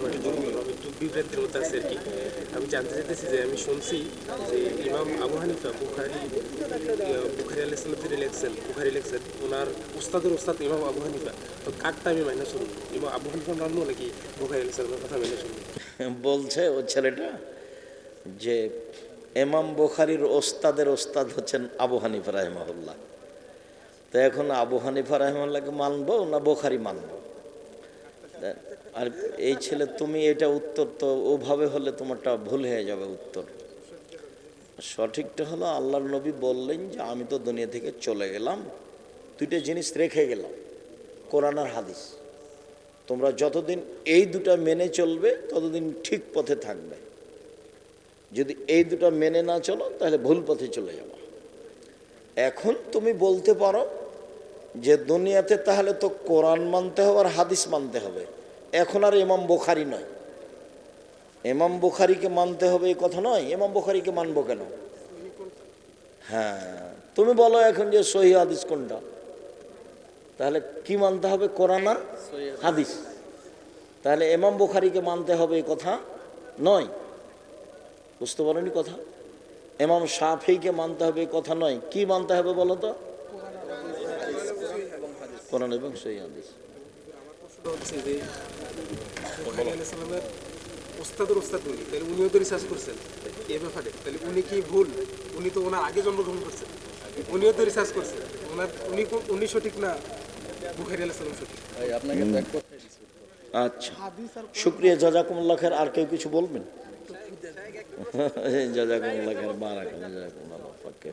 আমার একটু আমি একটু বিভ্রান্তির মধ্যে আছি আর কি। আমি জানতে চাইতেছি যে আমি শুনছি যে ইমাম আবু হানিফা বুখারি আলাইহিস সালাম যিনি লেখছেন, বুখারি লেখছেন, ওনার উস্তাদের উস্তাদ ইমাম আবু হানিফা। তো কারটা আমি মাইনা শুনবো, ইমাম আবু হানিফা মানবো নাকি বুখারি আলাইহিস সালামের কথা মাইনা শুনবো? বলছে ও ছেলেটা যে এমাম বুখারীর ওস্তাদের ওস্তাদ হচ্ছেন আবু হানিফা রাহিমাহুল্লাহ। তো এখন আবু হানিফা রাহিমাহুল্লাহকে মানবো না বুখারী মানবো? আর এই ছেলে তুমি এটা উত্তর তো ওভাবে হলে তোমারটা ভুল হয়ে যাবে। উত্তর সঠিকটা হলো আল্লাহর নবী বললেন যে আমি তো দুনিয়া থেকে চলে গেলাম, দুইটা জিনিস রেখে গেলাম, কোরআন আর হাদিস। তোমরা যতদিন এই দুটা মেনে চলবে ততদিন ঠিক পথে থাকবে। যদি এই দুটো মেনে না চলো তাহলে ভুল পথে চলে যাবে। এখন তুমি বলতে পারো যে দুনিয়াতে তাহলে তো কোরআন মানতে হবে আর হাদিস মানতে হবে, এখন আর ইমাম বুখারী নয়। ইমাম বুখারীকে মানতে হবে এই কথা নয়, ইমাম বুখারীকে মানবো কেন? হ্যাঁ, তুমি বলো এখন যে সহিহ হাদিস কোনটা, তাহলে কি মানতে হবে? কোরআন আর হাদিস। তাহলে ইমাম বুখারীকে মানতে হবে এই কথা নয়। বুঝতে পারোনি কথা? ইমাম শাফিঈকে মানতে হবে কথা নয়। কি মানতে হবে বলো তো? কোরআন এবং সহিহ হাদিস। আমার প্রশ্ন হচ্ছে যে বুখারী আলাইহিস সালামের ওস্তাদের ওস্তাদ উনি, তাহলে উনিও তো রিসার্চ করছেন এই ব্যাপারে, তাহলে উনি কি ভুল? উনি তো ওনার আগে জন্মগ্রহণ করছেন, উনিও তো রিসার্চ করছেন। উনি সঠিক না বুখারী আলাইহিস সালাম সঠিক? আচ্ছা, শুক্রিয়া, জাযাকুমুল্লাহ খায়ের। আর কেউ কিছু বলবেন? জাযাকুমুল্লাহ খায়ের, বারাকাল্লাহ, জাযাকুমুল্লাহ ফাকে।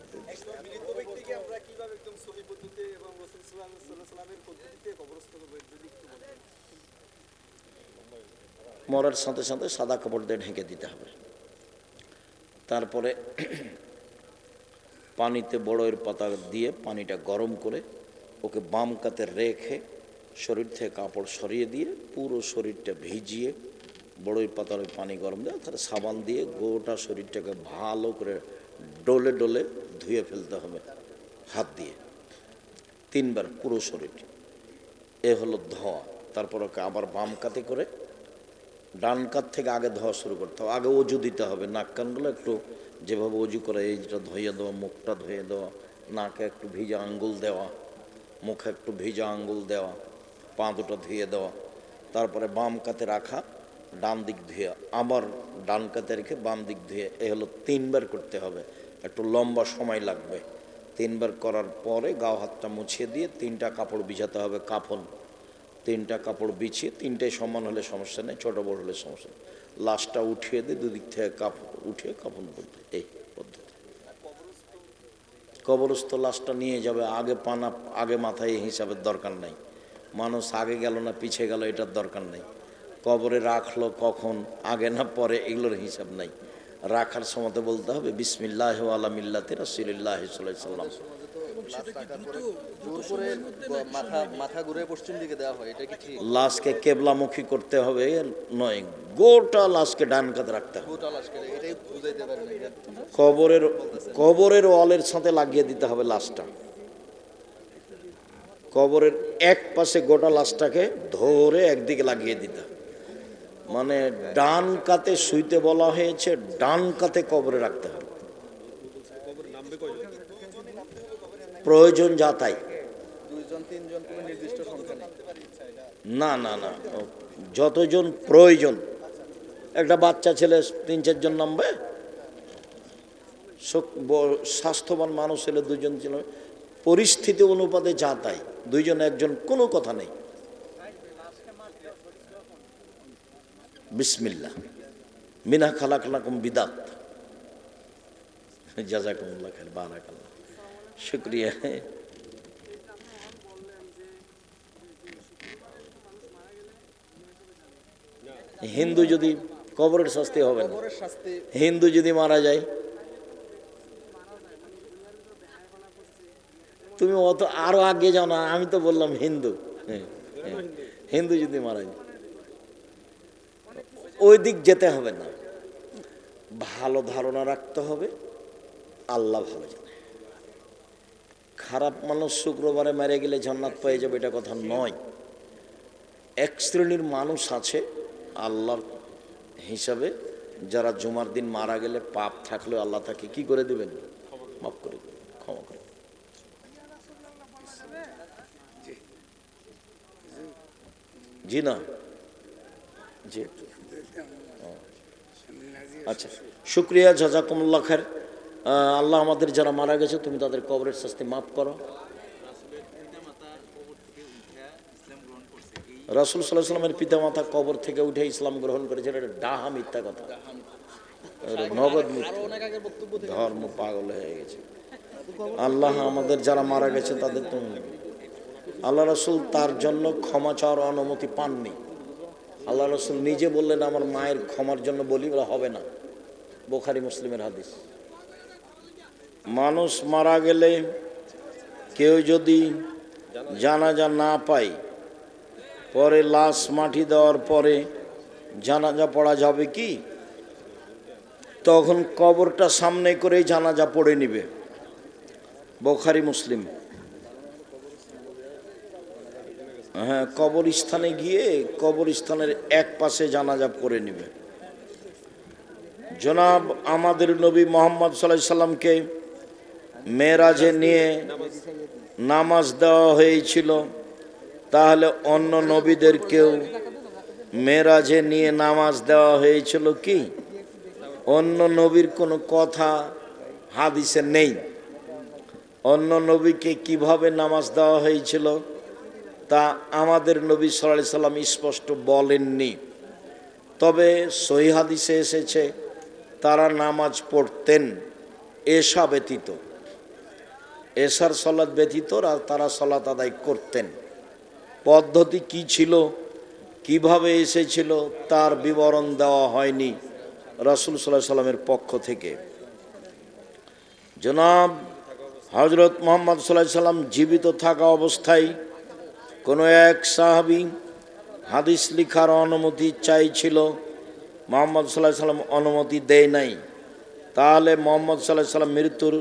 মরার সাথে সাথে সাদা কাপড় দিয়ে ঢেকে দিতে হবে। তারপরে পানিতে বড়ইয়ের পাতা দিয়ে পানিটা গরম করে ওকে বাম কাতে রেখে শরীর থেকে কাপড় সরিয়ে দিয়ে পুরো শরীরটা ভিজিয়ে বড়ইয়ের পাতার ওই পানি গরম দেয়, তারপরে সাবান দিয়ে গোটা শরীরটাকে ভালো করে ডলে ডলে ধুয়ে ফেলতে হবে হাত দিয়ে 3 বার পুরো শরীর। এ হলো ধোয়া। তারপর ওকে আবার বাম কাতে করে ডান কাত থেকে আগে ধোয়া শুরু করতে হবে। আগে অজু দিতে হবে, নাক কানগুলো একটু যেভাবে অজু করে এই যেটা ধুয়ে দেওয়া, মুখটা ধুয়ে দেওয়া, নাকে একটু ভিজা আঙ্গুল দেওয়া, মুখে একটু ভিজা আঙ্গুল দেওয়া, পা দুটো ধুয়ে দেওয়া। তারপরে বাম কাতে রাখা, ডান দিক ধুয়ে আবার ডান কাতে রেখে বাম দিক ধুয়ে। এ হলো 3 বার করতে হবে, একটু লম্বা সময় লাগবে। 3 বার করার পরে গাও হাতটা মুছিয়ে দিয়ে 3টা কাপড় বিছাতে হবে, কাফন। 3টা কাপড় বিছিয়ে 3টাই সমান হলে সমস্যা নেই, ছোটো বড় হলে সমস্যা নেই। লাশটা উঠিয়ে দিয়ে দুদিক থেকে কাপড় উঠিয়ে কাফন করতে, এই পদ্ধতি। কবরস্থ লাশটা নিয়ে যাবে, আগে পানা আগে মাথায় এই হিসাবের দরকার নাই। মানুষ আগে গেল না পিছিয়ে গেল এটার দরকার নেই। কবরে রাখলো কখন, আগে না পরে, এগুলোর হিসাব নাই। রাখার সময় বলতে হবে বিসমিল্লাহ আলা মিল্লাতি রাসূলিল্লাহ সাল্লাল্লাহু আলাইহি সাল্লাম। লাশকে কেবলামুখী করতে হবে নয়, গোটা লাশকে ডান কাতে রাখতে হবে। কবরের ওয়ালের সাথে লাগিয়ে দিতে হবে লাশটা। কবরের এক পাশে গোটা লাশটাকে ধরে একদিকে লাগিয়ে দিতে হবে। মানে ডান কাতে শুইতে বলা হয়েছে, ডান কাতে কবরে রাখতে হবে। প্রয়োজন যা তাই, না না না, যতজন প্রয়োজন। একটা বাচ্চা ছেলে 3-4 জন নামবে, স্বাস্থ্যবান মানুষ হলে 2জন ছিল। পরিস্থিতি অনুপাতে যা তাই, 2-1 কোনো কথা নেই। বিসমিল্লাহ, মিনা খালাকনাকুম বিদাত। জাযাকুমুল্লাহ খাইর, বারাকাল্লাহ, শুকরিয়া। হিন্দু যদি কবরের শাস্তি হবে না, হিন্দু যদি মারা যায়, তুমি অত আরো আগে যাও না, আমি তো বললাম হিন্দু। হিন্দু যদি মারা যায় ওই দিক যেতে হবে না। ভালো ধারণা রাখতে হবে, আল্লাহ ভালো জানে। খারাপ মানুষ শুক্রবারে মেরে গেলে জান্নাত পেয়ে যাবে এটা কথা নয়। এক শ্রেণীর মানুষ আছে আল্লাহর হিসাবে যারা জুমার দিন মারা গেলে পাপ থাকলেও আল্লাহ তাকে কি করে দেবেন? মাফ করে দেবেন, ক্ষমা করে দেবেন। জি না, জি, আচ্ছা, শুক্রিয়া, জাযাকুমুল্লাহ খায়ের। আল্লাহ আমাদের যারা মারা গেছে তুমি তাদের কবরের শাস্তি মাফ করো। রাসূল সাল্লাল্লাহু আলাইহি সাল্লামের পিতামাতা কবর থেকে উঠে ইসলাম গ্রহণ করেছেন, এটা ডাহা মিথ্যা কথা, নগদ মিথ্যা, ধর্ম পাগল হয়ে গেছে। আল্লাহ আমাদের যারা মারা গেছে তাদের তুমি, আল্লাহ রাসূল তার জন্য ক্ষমা চাওয়ার অনুমতি পাননি। আল্লাহ রাসূল নিজে বললেন আমার মায়ের ক্ষমার জন্য বলি, বলে হবে না। বুখারী মুসলিমের হাদিস। মানুষ মারা গেলে কেউ যদি জানাজা না পায়, পরে লাশ মাটি দেওয়ার পরে জানাজা পড়া যাবে কি? তখন কবরটা সামনে করেই জানাজা পড়ে নিবে। বুখারী মুসলিম। হ্যাঁ, কবরস্থানে গিয়ে কবরস্থানের এক পাশে জানাজা পড়ে নিবে। জনাব আমাদের নবী মুহাম্মদ সাল্লাল্লাহু আলাইহি সাল্লামকে মেরাজে নিয়ে নামাজ দেওয়া হয়েছিল, তাহলে অন্য নবীদেরকেও মেরাজে নিয়ে নামাজ দেওয়া হয়েছিল কি? অন্য নবীর কোনো কথা হাদিসে নেই। অন্য নবীকে কিভাবে নামাজ দেওয়া হয়েছিল তা আমাদের নবী সাল্লাল্লাহু আলাইহি সাল্লাম স্পষ্ট বলেননি। তবে সহিহ হাদিসে এসেছে তারা নামাজ পড়তেন এশা ব্যতীত, এশার সালাত ব্যতীত তারা সালাত আদায় করতেন। পদ্ধতি কি ছিল, কিভাবে এসেছিল তার বিবরণ দেওয়া হয়নি রাসূল সাল্লাল্লাহু আলাইহি সাল্লামের পক্ষ থেকে। জনাব হযরত মুহাম্মদ সাল্লাল্লাহু আলাইহি সাল্লাম জীবিত থাকা অবস্থায় কোনো এক সাহাবী হাদিস লেখার অনুমতি চাইছিল, মুহাম্মদ সাল্লাল্লাহু আলাইহি সাল্লাম অনুমতি দেয় নাই। তাহলে মুহাম্মদ সাল্লাল্লাহু আলাইহি সাল্লাম মৃত্যুর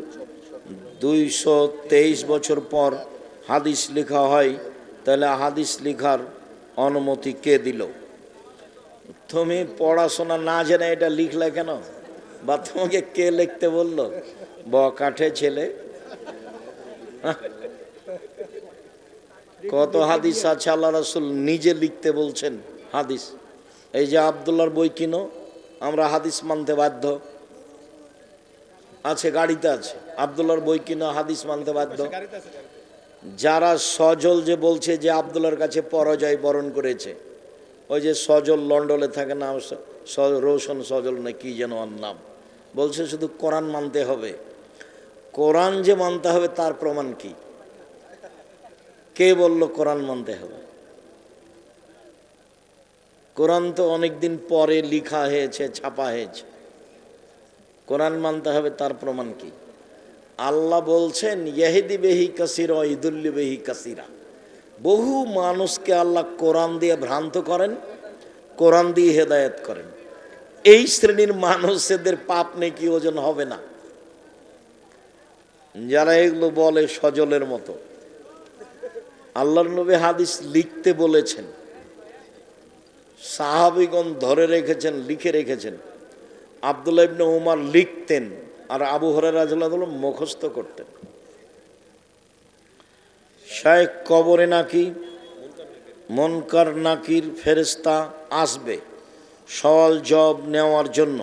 223 বছর পর হাদিস লেখা হয়, তাহলে হাদিস লেখার অনুমতি কে দিল? তুমি পড়াশোনা না জেনে এটা লিখলে কেন? বা তোমাকে কে লিখতে বললো? বকাঠে ছেলে। কত হাদিস আছে আল্লাহ রাসূল নিজে লিখতে বলছেন হাদিস। এই যে আব্দুল্লাহর বই কিনো, আমরা হাদিস মানতে বাধ্য। আছে, গাড়িতে আছে, আব্দুল্লাহর বই কিনো, হাদিস মানতে বাধ্য। যারা সজল যে বলছে যে আব্দুল্লাহর কাছে পরাজয় বরণ করেছে, ওই যে সজল লন্ডনে থাকে না, রোশন সজল না কি যেন ওর নাম, বলছে শুধু কোরআন মানতে হবে। কোরআন যে মানতে হবে তার প্রমাণ কি? কে বলল কোরআন মানতে হবে? কোরআন তো অনেকদিন পরে লিখা হয়েছে, ছাপা হয়েছে। কোরআন মানতে হবে তার প্রমাণ কি? আল্লাহ বলছেন ইয়াহদি বিহি কাসীরা ওয়া ইউদিল্লু বিহি কাসীরা। বহু মানুষকে আল্লাহ কোরআন দিয়ে ভ্রান্ত করেন, কোরআন দিয়ে হেদায়েত করেন। এই শ্রেণীর মানুষদের পাপ নেকি ওজন হবে না। যারা এগুলো বলে সজলের মতো। আল্লাহর নবী হাদিস লিখতে বলেছেন, সাহাবীগণ ধরে রেখেছেন, লিখে রেখেছেন। আব্দুল্লাহ ইবনে উমর লিখতেন আর আবু হুরায়রা রাদিয়াল্লাহু আনহু মুখস্থ করতেন। শায়েখ কবরে নাকি মুনকার নাকির ফেরেশতা আসবে সওয়াল জবাব নেওয়ার জন্য।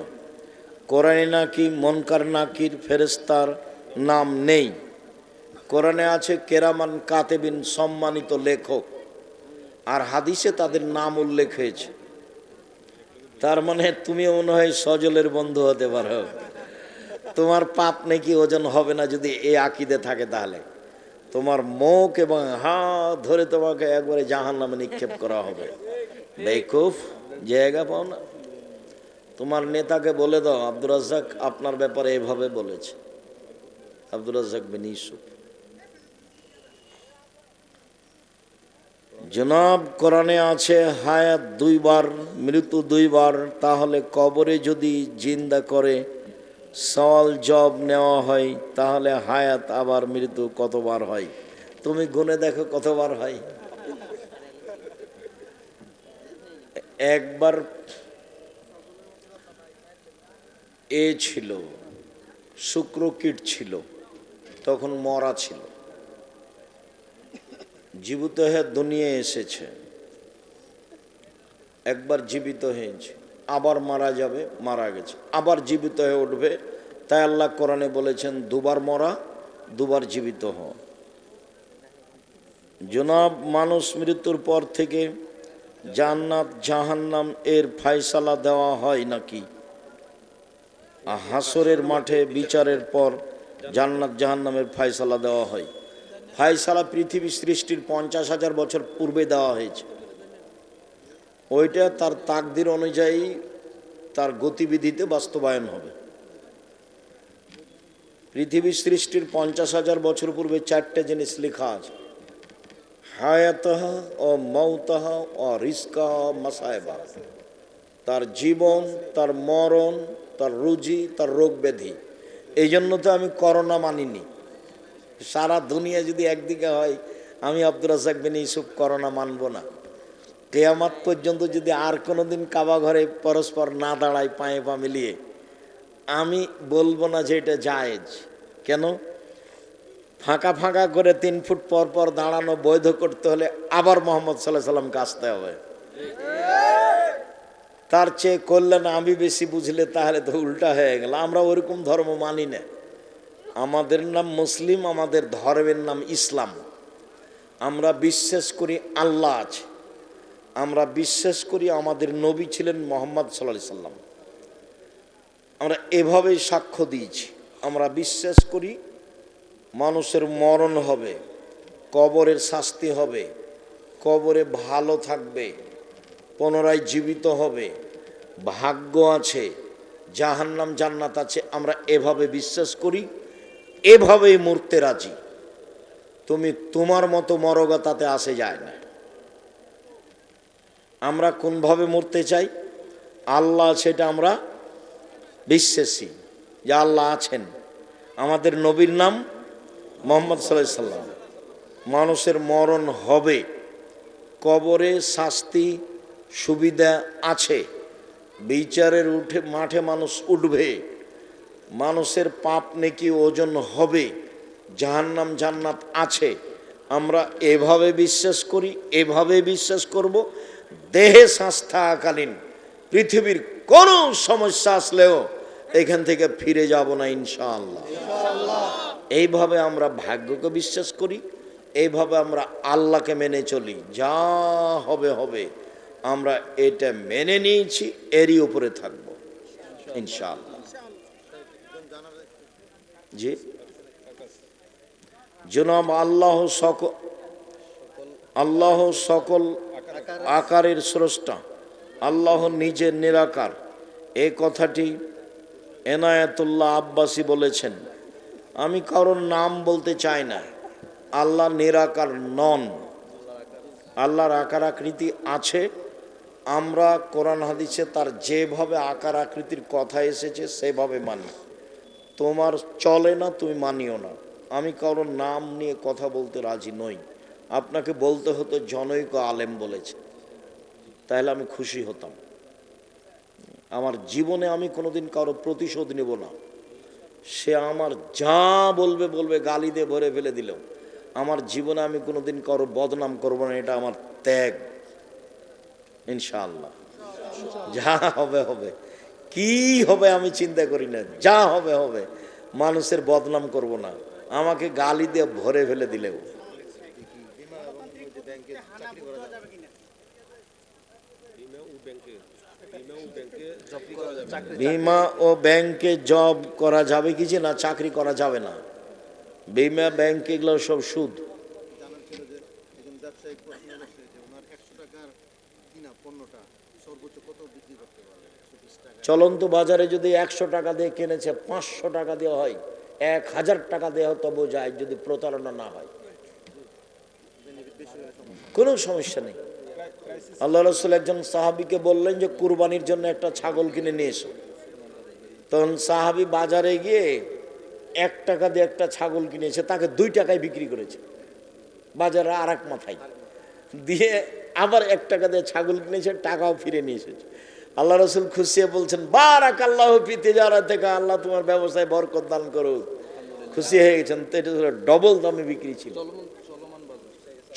কোরআনে নাকি মুনকার নাকির ফেরেশতার নাম নেই। কোরআনে আছে কেরামান কাতেবিন, সম্মানিত লেখক, আর হাদিসে তাদের নাম উল্লেখ হয়েছে। তার মানে তুমিও মনে হয় সজলের বন্ধু হতে পারো। তোমার পাপ নাকি ওজন হবে না যদি এই আকীদা থাকে। তাহলে তোমার মুখ এবং হাত ধরে তোমাকে একবারে জাহান্নামে নিক্ষেপ করা হবে। বেকুফ, জায়গা পাও না। তোমার নেতাকে বলে দাও আব্দুর রাজ্জাক আপনার ব্যাপারে এভাবে বলেছে, আব্দুর রাজ্জাক বিন ইউসুফ। জনাব কোরআনে আছে হায়াত 2 বার, মৃত্যু 2 বার। তাহলে কবরে যদি জিন্দা করে সওয়াল জবাব নেওয়া হয়, তাহলে হায়াত আবার মৃত্যু কতবার হয়? তুমি গুনে দেখো কতবার হয়। একবার ছিল, শুক্রকীট ছিল, তখন মরা ছিল, জীবিত হয়ে দুনিয়ায় এসেছে, একবার জীবিত হয়েছে, আবার মারা যাবে, মারা গেছে, আবার জীবিত হয়ে উঠবে। তাই আল্লাহ কোরআনে বলেছেন দুবার মরা, দুবার জীবিত হওয়া। জনাব, মানুষ মৃত্যুর পর থেকে জান্নাত জাহান্নাম এর ফয়সালা দেওয়া হয় নাকি? হাসরের মাঠে বিচারের পর জান্নাত জাহান্নামের ফয়সালা দেওয়া হয়। ফয়সালা পৃথিবী সৃষ্টির 50,000 বছর পূর্বে দেওয়া হয়েছে। ওইটা তার তাকদির অনুযায়ী তার গতিবিধিতে বাস্তবায়ন হবে। পৃথিবী সৃষ্টির 50,000 বছর পূর্বে 4টে জিনিস লেখা আছে: হায়াতাহা ও মৌতাহা ও রিস্কা মাসায়বা। তার জীবন, তার মরণ, তার রুজি, তার রোগ ব্যাধি। এই জন্য তো আমি করোনা মানিনি। সারা দুনিয়া যদি একদিকে হয়, আমি আব্দুর রাজ্জাক বিন ইউসুফ করোনা মানব না। কিয়ামত পর্যন্ত যদি আর কোনোদিন কাবা ঘরে পরস্পর না দাঁড়ায় পায়ে পা মিলিয়ে, আমি বলবো না যে এটা জায়েজ। কেন? ফাঁকা ফাঁকা করে 3 ফুট পর পর দাঁড়ানো বৈধ করতে হলে আবার মোহাম্মদ সাল্লাল্লাহু আলাইহি সাল্লামকে আসতে হবে। তার চেয়ে করলেন আমি বেশি বুঝলে তাহলে তো উল্টা হয়ে গেল। আমরা ওরকম ধর্ম মানি না। আমাদের নাম মুসলিম, আমাদের ধর্মের নাম ইসলাম। আমরা বিশ্বাস করি আল্লাহ আছে, আমরা বিশ্বাস করি আমাদের নবী ছিলেন মোহাম্মদ সাল্লাল্লাহু আলাইহি সাল্লাম। আমরা এভাবেই সাক্ষ্য দিয়েছি। আমরা বিশ্বাস করি মানুষের মরণ হবে, কবরের শাস্তি হবে, কবরে ভালো থাকবে, পুনরায় জীবিত হবে, ভাগ্য আছে, জাহান্নাম জান্নাত আছে। আমরা এভাবে বিশ্বাস করি, এভাবেই মরতে রাজি। তুমি তোমার মতো মরগা, তাতে আসে যায় না। আমরা কোনভাবে মরতে চাই? আল্লাহ, সেটা আমরা বিশ্বাসী যে আল্লাহ আছেন। আমাদের নবীর নাম মুহাম্মদ সাল্লাল্লাহু আলাইহি সাল্লাম। মানুষের মরণ হবে, কবরে শাস্তি সুবিধা আছে, বিচারের মাঠে মানুষ উঠবে, মানুষের পাপ নেকি ওজন হবে, জাহান্নাম জান্নাত আছে। আমরা এভাবে বিশ্বাস করি, এভাবে বিশ্বাস করব। দেহে শ্বাস থাকাকালীন পৃথিবীর কোনো সমস্যা আসলেও এখান থেকে ফিরে যাব না ইনশাআল্লাহ। এইভাবে আমরা ভাগ্যকে বিশ্বাস করি, এইভাবে আমরা আল্লাহকে মেনে চলি। যা হবে হবে, আমরা এটা মেনে নিয়েছি, এরই উপরে থাকবো ইনশাআল্লাহ। জি জনাব, আল্লাহ সকল আকারের স্রষ্টা, আল্লাহ নিজে নিরাকার। এই কথাটি এনায়েতুল্লাহ আব্বাসী বলেছেন। আমি কারোর নাম বলতে চাই না। আল্লাহ নিরাকার নন, আল্লাহর আকার আকৃতি আছে। আমরা কোরআন হাদিসে তার যেভাবে আকার আকৃতির কথা এসেছে সেভাবে মানি। তোমার চলে না, তুমি মানিও না। আমি কারোর নাম নিয়ে কথা বলতে রাজি নই। আপনাকে বলতে হতো জনৈক আলেম বলেছে, তাহলে আমি খুশি হতাম। আমার জীবনে আমি কোনোদিন কারো প্রতিশোধ নেব না। সে আমার যা বলবে বলবে, গালি দিয়ে ভরে ফেলে দিলেও আমার জীবনে আমি কোনোদিন কারো বদনাম করব না। এটা আমার ত্যাগ ইনশাআল্লাহ। যা হবে হবে, কি হবে আমি চিন্তা করি না। যা হবে হবে, মানুষের বদনাম করব না। আমাকে গালি দিয়ে ভরে ফেলে দিলেও। বিমা ও ব্যাংকে জব করা যাবে কি? যে না, চাকরি করা যাবে না। বিমা ব্যাংক এগুলো সব সুদ। চলন্ত বাজারে যদি 100 টাকা দিয়ে কিনেছে, 500 টাকা দেওয়া হয়, 1000 টাকা দেওয়া তবু যায়, যদি প্রতারণা না হয়, কোনো সমস্যা নেই। আল্লাহ রাসূল একজন সাহাবীকে বললেন যে কুরবানির জন্য একটা ছাগল কিনে নিয়ে এসো। তখন সাহাবী বাজারে গিয়ে 1 টাকা দিয়ে একটা ছাগল কিনেছে, তাকে 2 টাকায় বিক্রি করেছে বাজারে আর এক মাথায় দিয়ে। আবার 1 টাকা দিয়ে ছাগল কিনেছে, টাকাও ফিরে নিয়ে এসেছে। আল্লাহ রসুল খুশিয়ে বলছেন, বারাকাল্লাহু ফি তিজারাতিকা, আল্লাহ তোমার ব্যবসায় বরকত দান করুক। খুশি হয়ে গেছেন। তো এটা ডবল দামে বিক্রি ছিল,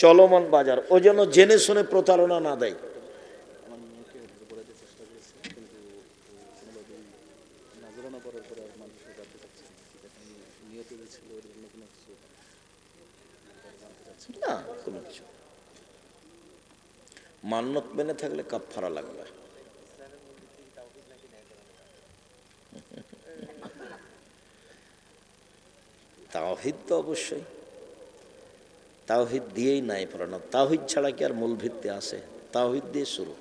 চলমান বাজার। ওই জন্য জেনে শুনে প্রতারণা না দেয়। না, কোনো কিছু মান্যত মেনে থাকলে কাফারা লাগবে। তাওহীদ তো অবশ্যই, তাওহীদ দিয়েই নাই পড়ানো। তাওহীদ ছাড়া কি আর মূল ভিত্তি আছে? তাওহীদ দিয়ে শুরু।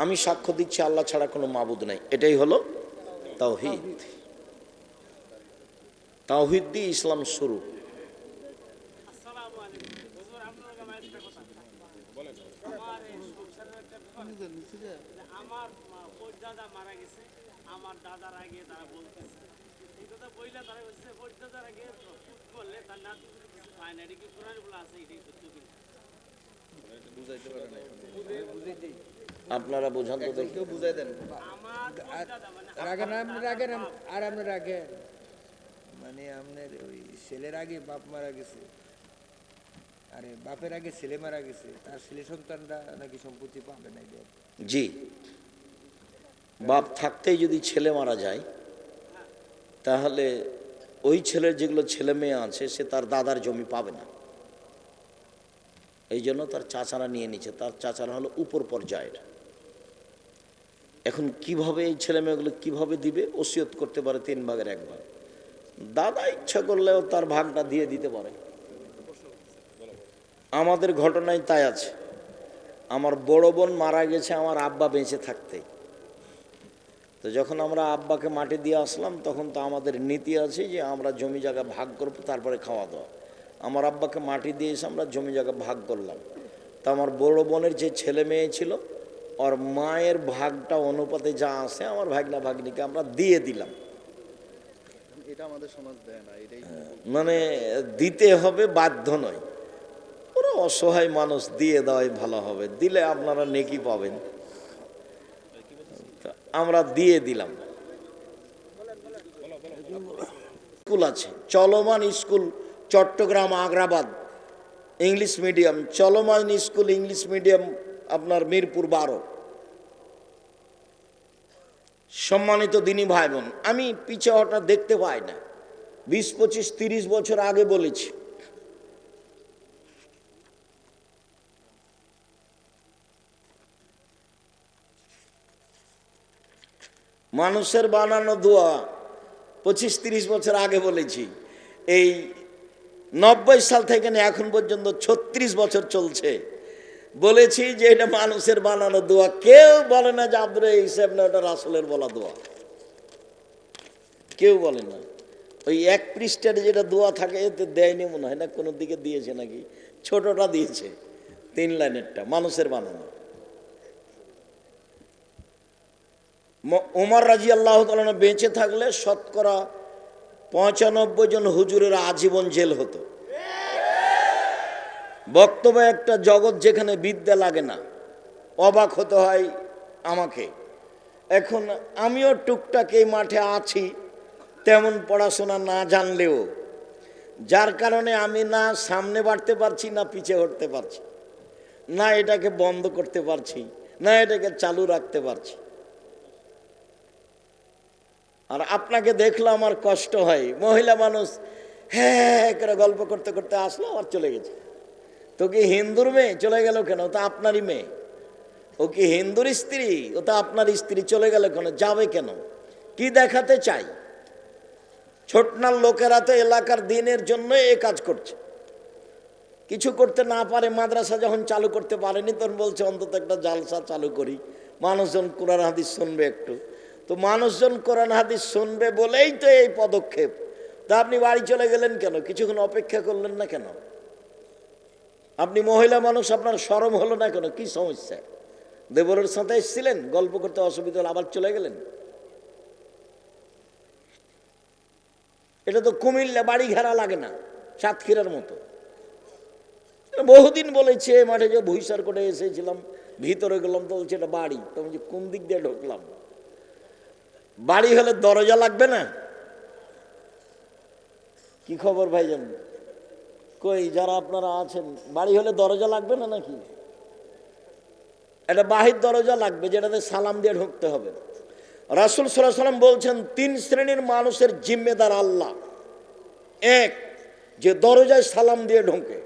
আমি সাক্ষ্য দিচ্ছি আল্লাহ ছাড়া কোনো মাবুদ নাই, এটাই হলো তাওহীদ। তাওহীদ দিয়ে ইসলাম শুরু। আমার দাদা মারা গেছে, আমার দাদার আগে তারা বলতেছে এই কথা বইলা, তারা বলছে দাদার আগে করলে তার নাতি কিছু পায় না। এটা কি কোরআন বলা আছে? এটাই সত্য কিনা আপনারা বোঝান তো দেখি। কেউ বুঝাই দেন। আমার দাদা মানে রাগেন আপনি, রাগেন আর আপনি রাগেন। মানে আপনার ওই ছেলের আগে বাপ মারা গেছে, আরে বাপের আগে ছেলে মারা গেছে, তার ছেলে সন্তানরা নাকি সম্পত্তি পাবে না। জি, বাপ থাকতেই যদি ছেলে মারা যায়, তাহলে ওই ছেলের যেগুলো ছেলে মেয়ে আছে সে তার দাদার জমি পাবে না। এই জন্য তার চাচারা নিয়ে নিচ্ছে। তার চাচারা হলো উপর পর্যায়ের। এখন কিভাবে এই ছেলে মেয়েগুলো কিভাবে দিবে? ওসিয়ত করতে পারে 3 ভাগের 1 ভাগ। দাদা ইচ্ছা করলেও তার ভাগটা দিয়ে দিতে পারে। আমাদের ঘটনায় তাই আছে। আমার বড় বোন মারা গেছে আমার আব্বা বেঁচে থাকতে। তো যখন আমরা আব্বাকে মাটি দিয়ে আসলাম, তখন তো আমাদের নীতি আছে যে আমরা জমি জায়গা ভাগ করব, তারপরে খাওয়া দাওয়া। আমার আব্বাকে মাটি দিয়ে এসে আমরা জমি জায়গা ভাগ করলাম। তো আমার বড় বোনের যে ছেলে মেয়ে ছিল, ওর মায়ের ভাগটা অনুপাতে যা আছে আমার ভাগনা ভাগ্নিকে আমরা দিয়ে দিলাম। এটা আমাদের সমাজ দেয় না, এটাই মানে দিতে হবে, বাধ্য নয়। ওরা অসহায় মানুষ, দিয়ে দেওয়াই ভালো হবে। দিলে আপনারা নেকি পাবেন। আমরা দিয়ে দিলাম। স্কুল আছে, চলমান school, Chittagong, Agrabad, English medium, চলমান স্কুল ইংলিশ মিডিয়াম আপনার মিরপুর 12। সম্মানিত দিনী ভাই বোন, আমি পিছে হটা দেখতে পাই না। 20, 25, 30 বছর আগে বলেছি, মানুষের বানানো দোয়া 25-30 বছর আগে বলেছি। এই 90 সাল থেকে এখন পর্যন্ত 36 বছর চলছে, বলেছি যে এটা মানুষের বানানো দোয়া। কেউ বলে না যে আব্দুল হিসেব না, ওটা রাসূলের বলা দোয়া। কেউ বলে না। ওই 1 পৃষ্ঠার যেটা দোয়া থাকে এতে দেয়নি মনে হয় না, কোনো দিকে দিয়েছে নাকি, ছোটটা দিয়েছে 3 লাইনেরটা, মানুষের বানানো। ওমর রাদিয়াল্লাহু তাআলা বেঁচে থাকলে শতকরা 95 জন হুজুরের আজীবন জেল হতো। বক্তব্য একটা জগৎ যেখানে বিদ্যা লাগে না, অবাক হতে হয় আমাকে। এখন আমিও টুকটাক এই মাঠে আছি, তেমন পড়াশোনা না জানলেও, যার কারণে আমি না সামনে বাড়তে পারছি, না পিছে হটতে পারছি, না এটাকে বন্ধ করতে পারছি, না এটাকে চালু রাখতে পারছি। আর আপনাকে দেখলে আমার কষ্ট হয়। মহিলা মানুষ হ্যাঁ করে গল্প করতে করতে আসলো আর চলে গেছে। তো কি হিন্দুর মেয়ে? চলে গেল কেন? ও তো আপনারই মেয়ে। ও কি হিন্দুর স্ত্রী? ও তো আপনার স্ত্রী। চলে গেল কেন? যাবে কেন? কি দেখাতে চাই? ছোটনার লোকেরা তো এলাকার দিনের জন্য এই কাজ করছে। কিছু করতে না পারে, মাদ্রাসা যখন চালু করতে পারেনি তখন বলছে অন্তত একটা জালসা চালু করি, মানুষজন কোরআন হাদিস শুনবে একটু। তো মানুষজন কোরআন হাদিস শুনবে বলেই তো এই পদক্ষেপ। তা আপনি বাড়ি চলে গেলেন কেন? কিছুক্ষণ অপেক্ষা করলেন না কেন? আপনি মহিলা মানুষ, আপনার শরম হলো না কেন? কি সমস্যা? দেবরের সাথে এসেছিলেন, গল্প করতে অসুবিধা হলো, আবার চলে গেলেন। এটা তো কুমিল্লা বাড়ি ঘেরা লাগে না, সাতক্ষীরার মতো। বহুদিন বলেছে মাঠে যে ভুইসার করে এসেছিলাম, ভিতরে গেলাম তো বলছে এটা বাড়ি। তো আমি যে কোন দিক দিয়ে ঢুকলাম? বাড়ি হলে দরজা লাগবে না? কি খবর ভাইজান? কই যারা আপনারা আছেন, বাড়ি হলে দরজা লাগবে না নাকি? এটা বাহির দরজা লাগবে, যেটাতে সালাম দিয়ে ঢুকতে হবে। রাসূল সাল্লাল্লাহু আলাইহি সাল্লাম বলছেন 3 শ্রেণীর মানুষের জিম্মেদার আল্লাহ। এক, যে দরজায় সালাম দিয়ে ঢোকে,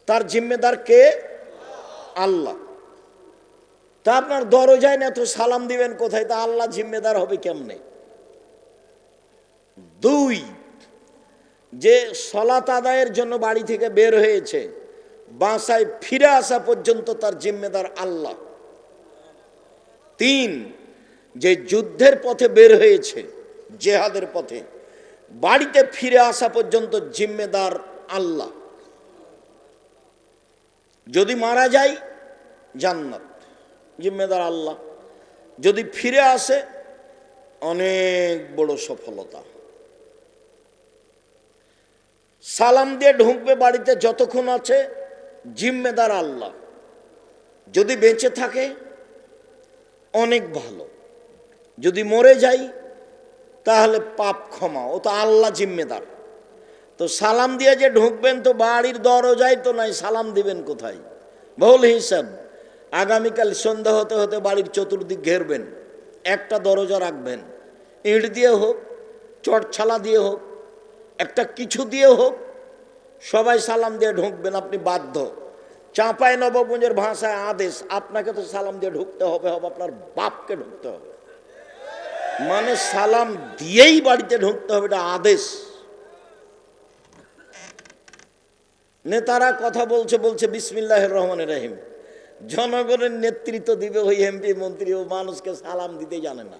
তার জিম্মেদার কে? আল্লাহ। তা আপনার দরজায় না তো সালাম দিবেন কোথায়? তা আল্লাহ জিম্মেদার হবে কেমনে? 2, যে সালাত আদায়ের জন্য বাড়ি থেকে বের হয়েছে, বাসায় ফিরে আসা পর্যন্ত তার জিম্মেদার আল্লাহ। 3, যে যুদ্ধের পথে বের হয়েছে, জেহাদের পথে, বাড়িতে ফিরে আসা পর্যন্ত জিম্মেদার আল্লাহ। যদি মারা যায় জান্নাত, জিম্মেদার আল্লাহ। যদি ফিরে আসে অনেক বড় সফলতা। সালাম দিয়ে ঢুকবে বাড়িতে, যতক্ষণ আছে জিম্মেদার আল্লাহ। যদি বেঁচে থাকে অনেক ভালো, যদি মরে যাই তাহলে পাপ ক্ষমা, ও তো আল্লাহ জিম্মেদার। তো সালাম দিয়ে যে ঢুকবেন, তো বাড়ির দরজায় তো নাই, সালাম দিবেন কোথায়? ভুল হিসাব। আগামীকাল সন্ধ্যা হতে হতে বাড়ির চতুর্দিক ঘেরবেন, একটা দরজা রাখবেন, ইট দিয়ে হোক, চটছালা দিয়ে হোক, একটা কিছু দিয়ে হোক, সবাই সালাম দিয়ে ঢুকবেন। আপনি বাধ্য। চাঁপাই নবাবগঞ্জের ভাষায় আদেশ, আপনাকে তো সালাম দিয়ে ঢুকতে হবে, আপনার বাপকে ঢুকতে হবে। মানে সালাম দিয়েই বাড়িতে ঢুকতে হবে, এটা আদেশ। নেতারা কথা বলছে বিসমিল্লাহির রহমানির রহিম। জনগণের নেতৃত্ব দিবে ওই এমপি মন্ত্রী, ও মানুষকে সালাম দিতে জানে না।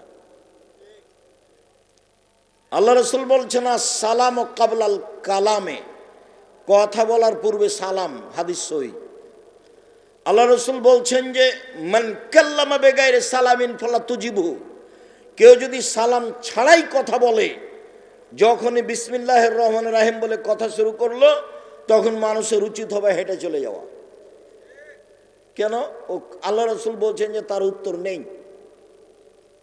আল্লাহ রাসূল বলছেন সালাম ও কাবলাল কালামে, কথা বলার পূর্বে সালাম। হাদিস সহিহ। আল্লাহ রাসূল বলছেন যে মান কাল্লামা বিগাইরি সালামিন ফালা তুজিবু, কেউ যদি সালাম ছাড়াই কথা বলে, যখনই বিসমিল্লাহির রহমানির রহিম বলে কথা শুরু করলো, তখন মানুষের উচিত হবে হেঁটে চলে যাওয়া। কেন? ও আল্লাহ রাসূল বলছেন যে তার উত্তর নেই।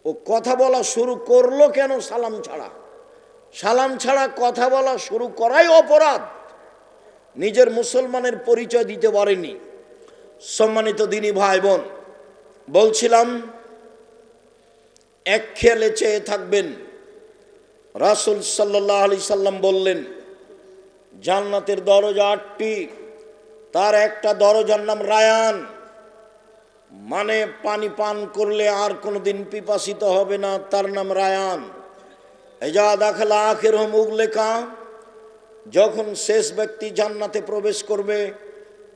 ও কথা বলা শুরু করলো কেন? সালাম ছাড়া। সালাম ছাড়া কথা বলা শুরু করাই অপরাধ। নিজের মুসলমানের পরিচয় দিতে পারেনি। সম্মানিত দিনী ভাই বোন, বলছিলাম এক খেয়ালে চেয়ে থাকবেন। রাসূল সাল্লাল্লাহু আলাইহি সাল্লাম বললেন জান্নাতের দরজা 8টি, তার একটা দরজার নাম রায়ান, মানে পানি পান করলে আর কোনোদিন পিপাসিত হবে না, তার নাম রায়ান। এজা দাখালা আখিরুহুম উগলিকা, যখন শেষ ব্যক্তি জান্নাতে প্রবেশ করবে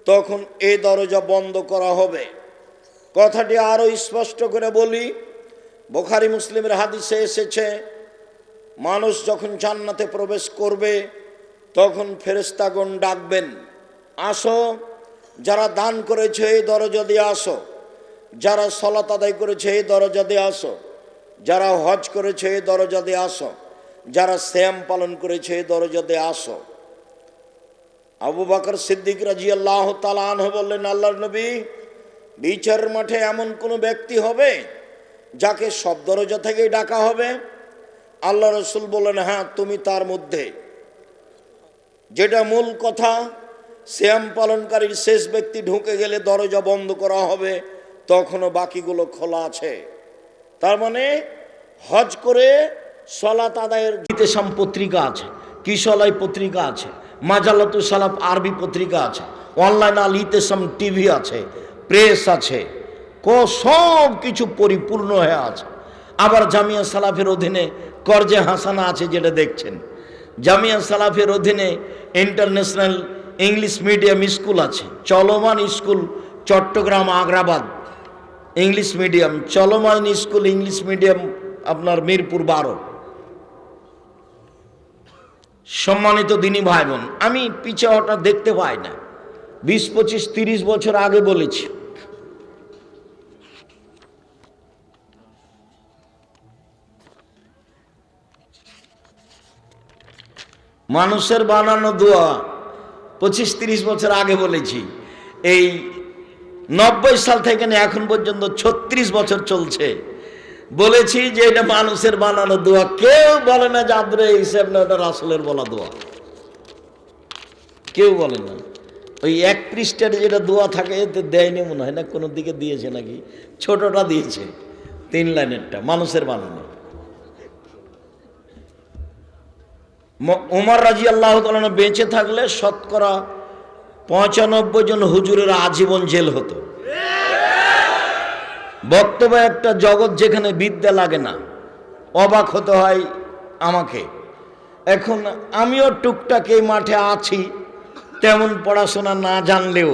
তখন এই দরজা বন্ধ করা হবে। কথাটি আরো স্পষ্ট করে বলি, বুখারী মুসলিমের হাদিসে এসেছে, মানুষ যখন জান্নাতে প্রবেশ করবে তখন ফেরেশতাগণ ডাকবেন, আসো, যারা দান করেছে এই দরজা দিয়ে আসো, যারা সালাত আদায় করেছে এই দরজা দিয়ে আসো, যারা হজ করেছে এই দরজা দিয়ে আসো, যারা সিয়াম পালন করেছে এই দরজা দিয়ে আসো। আবু বকর সিদ্দিক রাদিয়াল্লাহু তাআলা আনহু বললেন, আল্লাহর নবী, বিচারের মাঠে এমন কোন ব্যক্তি হবে যাকে সব দরজা থেকেই ডাকা হবে? আল্লাহ রাসূল বললেন, হ্যাঁ, তুমি তার মধ্যে। যেটা মূল কথা, সিয়াম পালনকারীর শেষ ব্যক্তি ঢুকে গেলে দরজা বন্ধ করা হবে, তখনও বাকিগুলো খোলা আছে। তার মানে হজ করে সালাত আদায়ের ইতেসাম পত্রিকা আছে, কিশলাই পত্রিকা আছে, মাজালাতু সালাফ আরবি পত্রিকা আছে, অনলাইন আল ইতেসাম টিভি আছে, প্রেস আছে, সব কিছু পরিপূর্ণ হয়ে আছে। আবার জামিয়া সালাফের অধীনে করজে হাসানা আছে, যেটা দেখছেন। জামিয়া সালাফের অধীনে ইন্টারন্যাশনাল ইংলিশ মিডিয়াম স্কুল আছে, চলমান school Chittagong Agrabad English medium, চলমান স্কুল ইংলিশ মিডিয়াম আপনার মিরপুর 12। সম্মানিত দিনী ভাই বোন, আমি পিছে হঠাৎ দেখতে পাই না, 20, 25, 30 বছর আগে বলেছি। মানুষের বানানো দোয়া 25-30 বছর আগে বলেছি, এই 90 সাল থেকে নিয়ে এখন পর্যন্ত 36 বছর চলছে, বলেছি যে এটা মানুষের বানানো দোয়া। কেউ বলে না যে আব্দুল হিসাব না ওটা রাসূলের বলা দোয়া, কেউ বলে না। ওই 1 পৃষ্ঠার যেটা দোয়া থাকে এতে দেয়নি মনে হয় না, কোনো দিকে দিয়েছে নাকি, ছোটটা দিয়েছে 3 লাইনেরটা, মানুষের বানানো। উমর রাদিয়াল্লাহু তাআলা বেঁচে থাকলে শতকরা 95 জন হুজুরের আজীবন জেল হতো। বক্তব্য একটা জগৎ যেখানে বিদ্যা লাগে না, অবাক হতে হয় আমাকে। এখন আমিও টুকটাক এই মাঠে আছি, তেমন পড়াশোনা না জানলেও,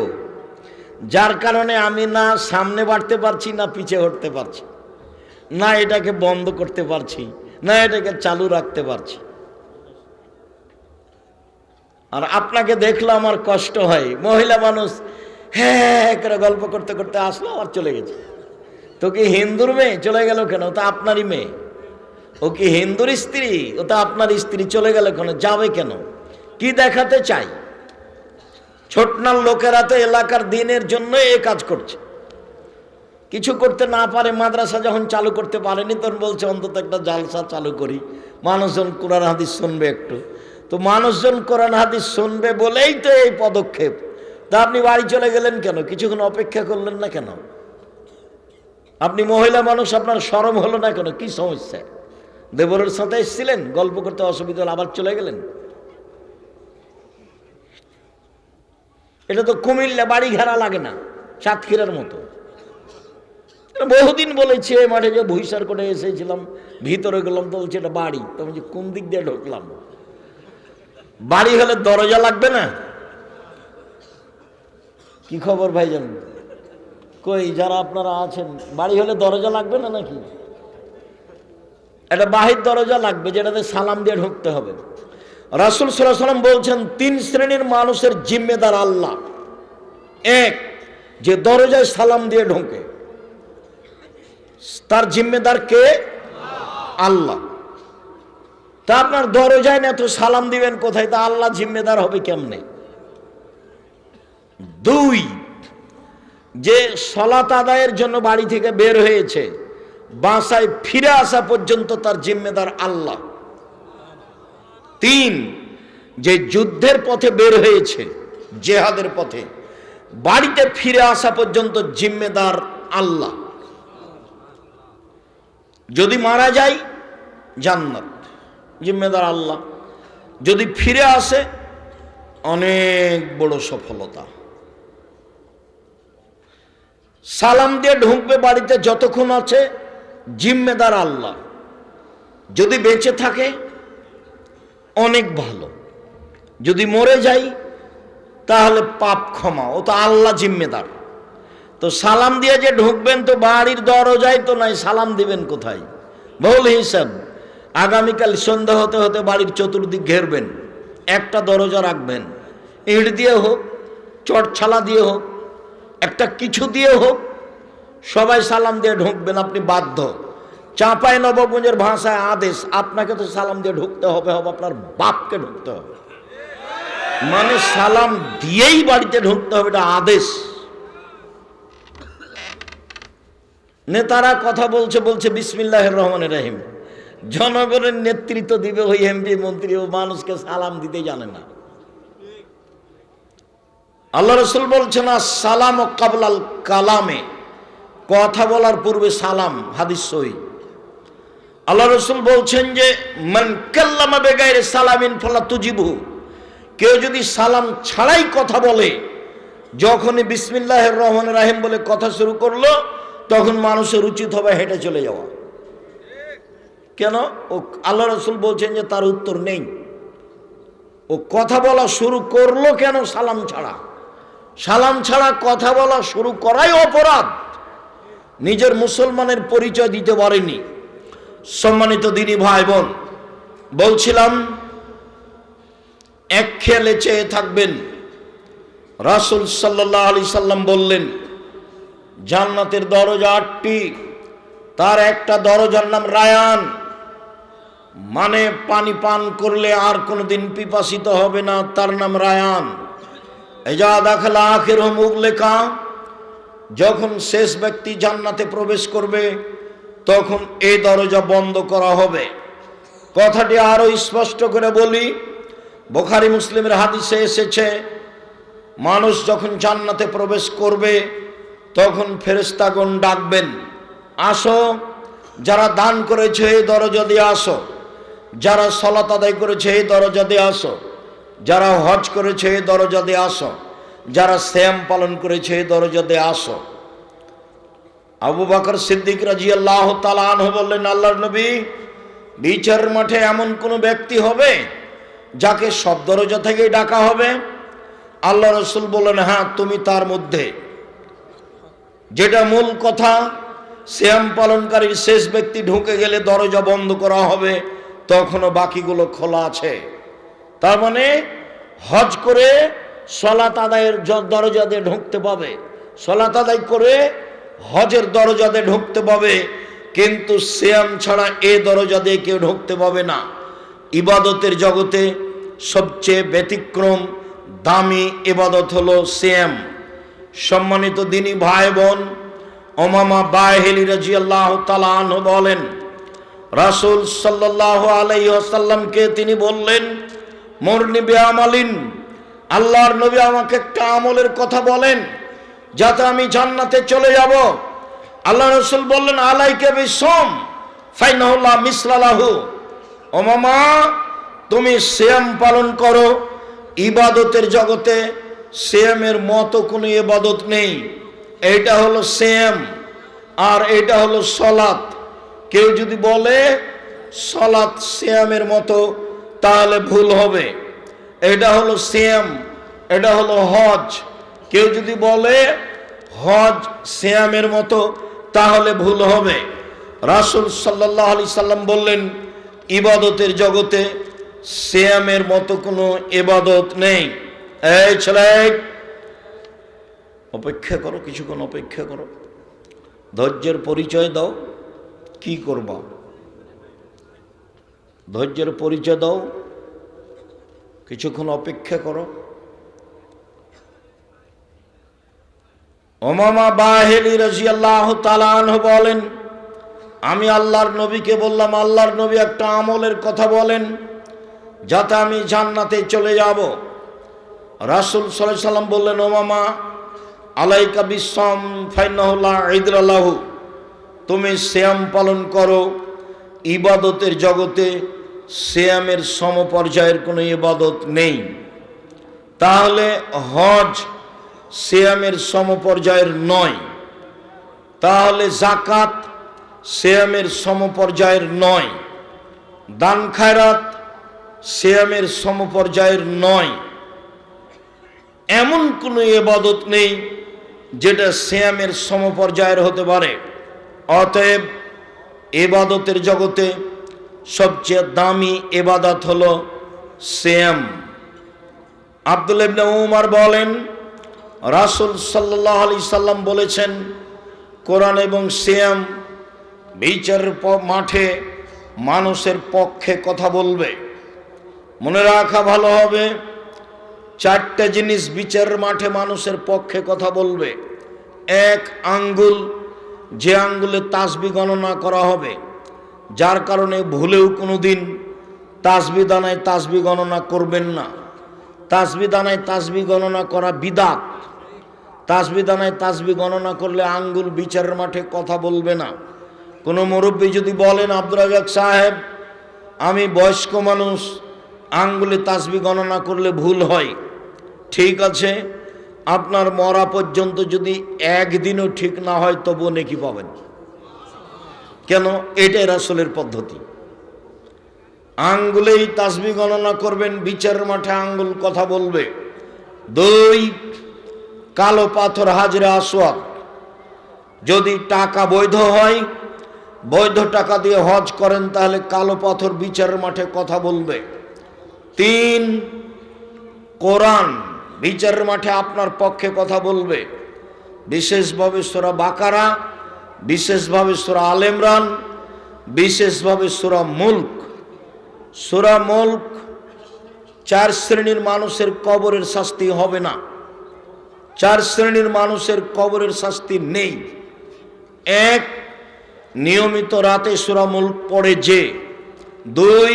যার কারণে আমি না সামনে বাড়তে পারছি না পিছে হটতে পারছি, না এটাকে বন্ধ করতে পারছি, না এটাকে চালু রাখতে পারছি। আর আপনাকে দেখলে আমার কষ্ট হয়, মহিলা মানুষ হ্যাঁ করে গল্প করতে করতে আসলো আর চলে গেছে। তো কি হিন্দুর মেয়ে চলে গেল কেন? ও তো আপনারই মেয়ে। ও কি হিন্দুর স্ত্রী? ও তো আপনার স্ত্রী। চলে গেল কেন? যাবে কেন? কি দেখাতে চাই? ছোটনার লোকেরা তো এলাকার দিনের জন্য এই কাজ করছে, কিছু করতে না পারে। মাদ্রাসা যখন চালু করতে পারেনি তখন বলছে অন্তত একটা জালসা চালু করি, মানুষজন কোরআন হাদিস শুনবে একটু। তো মানুষজন কোরআন হাদিস শুনবে বলেই তো এই পদক্ষেপ। তা আপনি বাড়ি চলে গেলেন কেন? কিছুক্ষণ অপেক্ষা করলেন না কেন? আপনি মহিলা মানুষ, আপনার শরম হলো না কেন? কি সমস্যা? দেবরের সাথে এসেছিলেন, গল্প করতে অসুবিধা হলো, আবার চলে গেলেন। এটা তো কুমিল্লা বাড়ি ঘেরা লাগে না, সাতক্ষীরার মতো। বহুদিন বলেছি এই মাঠে যে ভুইসার করে এসেছিলাম, ভিতরে গেলাম তো বলছে এটা বাড়ি। তো বলছি কোন দিক দিয়ে ঢুকলাম? বাড়ি হলে দরজা লাগবে না? কি খবর ভাইজান? কই যারা আপনারা আছেন, বাড়ি হলে দরজা লাগবে না নাকি? এটা বাহির দরজা লাগবে, যেটাতে সালাম দিয়ে ঢুকতে হবে। রাসূল সাল্লাল্লাহু আলাইহি ওয়াসাল্লাম বলছেন 3 শ্রেণীর মানুষের জিম্মেদার আল্লাহ। এক, যে দরজায় সালাম দিয়ে ঢোকে, তার জিম্মেদার কে? আল্লাহ। তা আপনার দরজায় না তো সালাম দিবেন কোথায়? তা আল্লাহ জিম্মেদার হবে কেমনে? 2, যে সালাত আদায়ের জন্য বাড়ি থেকে বের হয়েছে, বাসায় ফিরে আসা পর্যন্ত তার জিম্মেদার আল্লাহ। 3, যে যুদ্ধের পথে বের হয়েছে, জেহাদের পথে, বাড়িতে ফিরে আসা পর্যন্ত জিম্মেদার আল্লাহ। যদি মারা যায় জান্নাত, জিম্মেদার আল্লাহ। যদি ফিরে আসে অনেক বড় সফলতা। সালাম দিয়ে ঢুকবে বাড়িতে, যতক্ষণ আছে জিম্মেদার আল্লাহ। যদি বেঁচে থাকে অনেক ভালো, যদি মরে যাই তাহলে পাপ ক্ষমা, ও তো আল্লাহ জিম্মেদার। তো সালাম দিয়ে যে ঢুকবেন তো বাড়ির দরজায় তো নাই, সালাম দিবেন কোথায়? বহুল হিসাব। আগামীকাল সন্ধ্যা হতে হতে বাড়ির চতুর্দিক ঘেরবেন, একটা দরজা রাখবেন, ইট দিয়ে হোক, চটছালা দিয়ে হোক, একটা কিছু দিয়ে হোক, সবাই সালাম দিয়ে ঢুকবেন। আপনি বাধ্য। চাঁপাই নবগঞ্জের ভাষায় আদেশ, আপনাকে তো সালাম দিয়ে ঢুকতে হবে, আপনার বাপকে ঢুকতে হবে। মানে সালাম দিয়েই বাড়িতে ঢুকতে হবে, এটা আদেশ। নেতারা কথা বলছে বিসমিল্লাহির রহমানির রহিম, জনগণের নেতৃত্ব দিবে ওই এমপি মন্ত্রী, ও মানুষকে সালাম দিতে জানে না। আল্লাহ রাসূল বলছেন সালাম ও কাবলাল কালামে, কথা বলার পূর্বে সালাম, হাদিস সহিহ। আল্লাহ রাসূল বলছেন যে মান কাল্লামা বিগাইরি সালামিন ফালা তুজিবহু, কেউ যদি সালাম ছাড়াই কথা বলে, যখনই বিসমিল্লাহির রহমানির রহিম বলে কথা শুরু করলো, তখন মানুষের উচিত হবে হেঁটে চলে যাওয়া। কেন? ও আল্লাহ রাসূল বলছেন যে তার উত্তর নেই। ও কথা বলা শুরু করলো কেন? সালাম ছাড়া। সালাম ছাড়া কথা বলা শুরু করাই অপরাধ। নিজের মুসলমানের পরিচয় দিতে পারেনি। সম্মানিত দিনী ভাই বোন, বলছিলাম এক খেয়ালে চেয়ে থাকবেন। রাসূল সাল্লাল্লাহু আলাইহি সাল্লাম বললেন জান্নাতের দরজা 8টি, তার একটা দরজার নাম রায়ান, মানে পানি পান করলে আর কোনোদিন পিপাসিত হবে না, তার নাম রায়ান। এজা দাখালা আখিরুহুম উগলিকা, যখন শেষ ব্যক্তি জান্নাতে প্রবেশ করবে তখন এই দরজা বন্ধ করা হবে। কথাটি আরো স্পষ্ট করে বলি, বুখারী মুসলিমের হাদিসে এসেছে, মানুষ যখন জান্নাতে প্রবেশ করবে তখন ফেরেশতাগণ ডাকবেন, আসো, যারা দান করেছে এই দরজা দিয়ে আসো, যারা সালাত আদায় করেছে এই দরজা দিয়ে আসো, যারা হজ করেছে এই দরজা দিয়ে আসো, যারা সিয়াম পালন করেছে এই দরজা দিয়ে আসো। আবু বকর সিদ্দিক রাদিয়াল্লাহু তাআলা আনহু বললেন, আল্লাহর নবী, বিচারের মাঠে এমন কোন ব্যক্তি হবে যাকে সব দরজা থেকেই ডাকা হবে? আল্লাহ রাসূল বললেন, হ্যাঁ, তুমি তার মধ্যে। যেটা মূল কথা, সিয়াম পালনকারীর শেষ ব্যক্তি ঢুকে গেলে দরজা বন্ধ করা হবে, তখনও বাকিগুলো খোলা আছে। তার মানে হজ করে সালাত আদায়ের দরজা দিয়ে ঢুকতে পাবে, সালাত আদায় করে হজের দরজা দিয়ে ঢুকতে পাবে, কিন্তু সিয়াম ছাড়া এ দরজা দিয়ে কেউ ঢুকতে পাবে না। ইবাদতের জগতে সবচেয়ে ব্যতিক্রম দামি ইবাদত হলো সিয়াম। সম্মানিত দিনী ভাই বোন, উমামা বাহিলি রাদিয়াল্লাহু তাআলা আনহু বলেন, রাসূল সাল্লাল্লাহু আলাইহি ওয়াসাল্লামকে তিনি বললেন, মুরনি বিআমালিন, আল্লাহর নবী আমাকে একটা আমলের কথা বলেন যাতে আমি জান্নাতে চলে যাব। আল্লাহ রাসূল বললেন, আলাইকা বিসম ফাইনাহু লা মিসলা লাহু। উমামা, তুমি সিয়াম পালন করো। ইবাদতের জগতে সিয়ামের মতো কোনো ইবাদত নেই। এইটা হলো সিয়াম আর এটা হলো সালাত। কেউ যদি বলে সালাত সিয়ামের মতো তাহলে ভুল হবে। এটা হলো সিয়াম, এটা হলো হজ। কেউ যদি বলে হজ সিয়ামের মতো তাহলে ভুল হবে। রাসূল সাল্লাল্লাহু আলাইহি সাল্লাম বললেন, ইবাদতের জগতে সিয়ামের মতো কোনো ইবাদত নেই। এই ছেলে, অপেক্ষা করো, কিছুক্ষণ অপেক্ষা করো, ধৈর্যের পরিচয় দাও। কি করবা? ধৈর্যের পরিচয় দাও, কিছুক্ষণ অপেক্ষা করো। উমামা বাহিলি রাদিয়াল্লাহু তাআলা আনহু বলেন, আমি আল্লাহর নবীকে বললাম, আল্লাহর নবী একটা আমলের কথা বলেন যাতে আমি জান্নাতে চলে যাব। রাসূল সাল্লাল্লাহু আলাইহি সাল্লাম বললেন, উমামা, আলাইকা বিসম ফাইনাহু লা ইদরা লাহু, তুমি সিয়াম পালন করো। ইবাদতের জগতে সিয়ামের সমপর্যায়ের কোনো ইবাদত নেই। তাহলে হজ সিয়ামের সমপর্যায়ের নয়, তাহলে যাকাত সিয়ামের সমপর্যায়ের নয়, দান খায়রাত সিয়ামের সমপর্যায়ের নয়। এমন কোনো ইবাদত নেই যেটা সিয়ামের সমপর্যায়ের হতে পারে। অতএব ইবাদতের জগতে সবচেয়ে দামি ইবাদত হলো সিয়াম। আব্দুল্লাহ ইবনে উমর বলেন, রাসূল সাল্লাল্লাহু আলাইহি সাল্লাম বলেছেন, কোরআন এবং সিয়াম বিচারের মাঠে মানুষের পক্ষে কথা বলবে। মনে রাখা ভালো হবে, চারটা জিনিস বিচারের মাঠে মানুষের পক্ষে কথা বলবে। এক, আঙ্গুল, যে আঙ্গুলে তাসবিহ গণনা করা হবে, যার কারণে ভুলেও কোনোদিন তাসবিহ দানায় তাসবিহ গণনা করবেন না। তাসবিহ দানায় তাসবিহ গণনা করা বিদআত। তাসবিহ দানায় তাসবিহ গণনা করলে আঙ্গুল বিচারের মাঠে কথা বলবে না। কোনো মুরব্বী যদি বলেন, আব্দুর রাজ্জাক সাহেব, আমি বয়স্ক মানুষ, আঙ্গুলে তাসবিহ গণনা করলে ভুল হয়, ঠিক আছে, আপনার মরা পর্যন্ত যদি একদিনও ঠিক না হয় তবুও নেকি পাবেন। কেন? এটাই রাসূলের পদ্ধতি। আঙ্গুলেই তাসবিহ গণনা করবেন, বিচারের মাঠে আঙ্গুল কথা বলবে। দুই, কালো পাথর হাজরে আসওয়াদ, যদি টাকা বৈধ হয়, বৈধ টাকা দিয়ে হজ করেন, তাহলে কালো পাথর বিচারের মাঠে কথা বলবে। তিন, কোরআন বিচারের মাঠে আপনার পক্ষে কথা বলবে, বিশেষভাবে সূরা বাকারা, বিশেষভাবে সূরা আল ইমরান, বিশেষভাবে সূরা মুলক। সূরা মুলক, 4 শ্রেণীর মানুষের কবরের শাস্তি হবে না। চার শ্রেণীর মানুষের কবরের শাস্তি নেই। এক, নিয়মিত রাতে সূরা মুলক পড়ে যে। দুই,